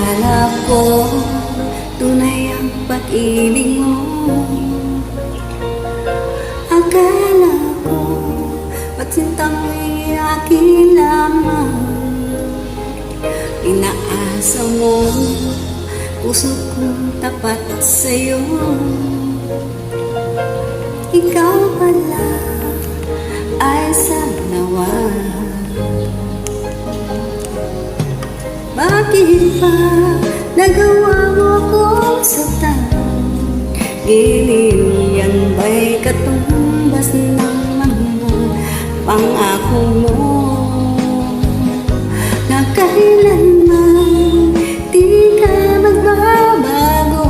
Akala ko tunay ang pag-ibig mo. Akala ko pagsinta mo'y akin lamang. Inaasa mo puso kong tapat sa'yo. Ikaw pala ay sanawa. Bakit ba nagawa mo akong saktan? Giliw yan ba'y katumbas ng mga pangako mo? Na kailanman di ka magbabago,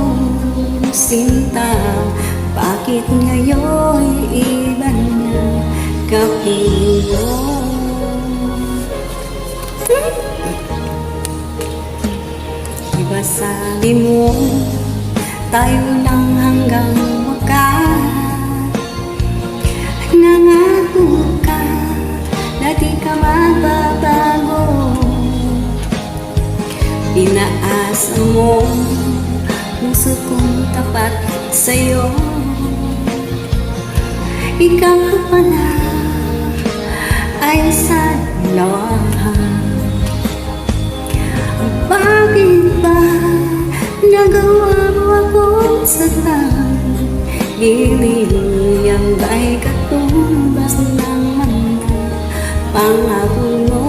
sinta. Bakit ngayon iba na kapiling mo? Diba sabi mo, tayo lang hanggang wakas. Nangako ka na di ka magbabago. Inaasa mo puso kong tapat sa'yo. Ikaw pala ay sanawa. Bakit ba nagawa mo akong saktan? Giliw yan ba'y katumbas ng mga pangako mo?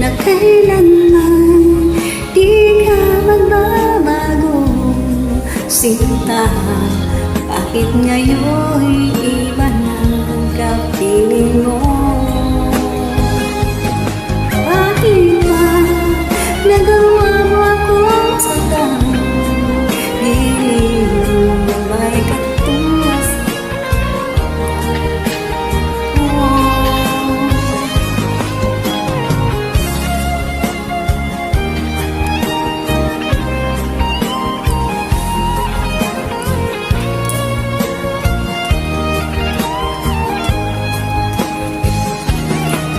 Na kailanman di ka magbabago, sinta. Bakit ngayon iba na kapiling mo? Bakit ba nagawa mo akong saktan? Giliw ba'y katumbas mo?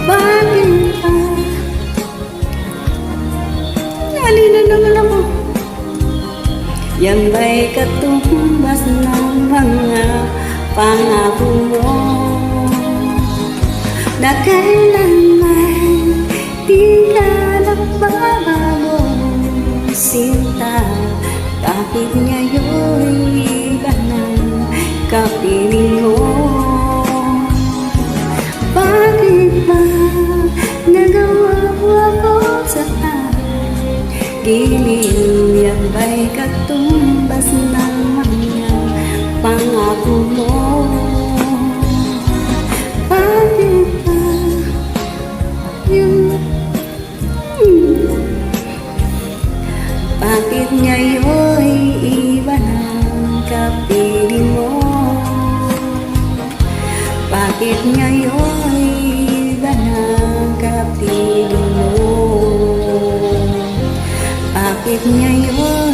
Bakit ba nalina naman ako? Yan ba'y katumbas ng mga pangako mo? Na kailanman di ka nagbabago, sinta. Bakit ngayon iba na kapiling mo? Bakit ba nagawa mo ako saktan? Giliw yan ba'y katumbas ng mga pangako mo? Bakit ba yung bakit ngayon iba ng kapiling mo? Bakit ngayon iba ng kapiling mo? Bakit ngayon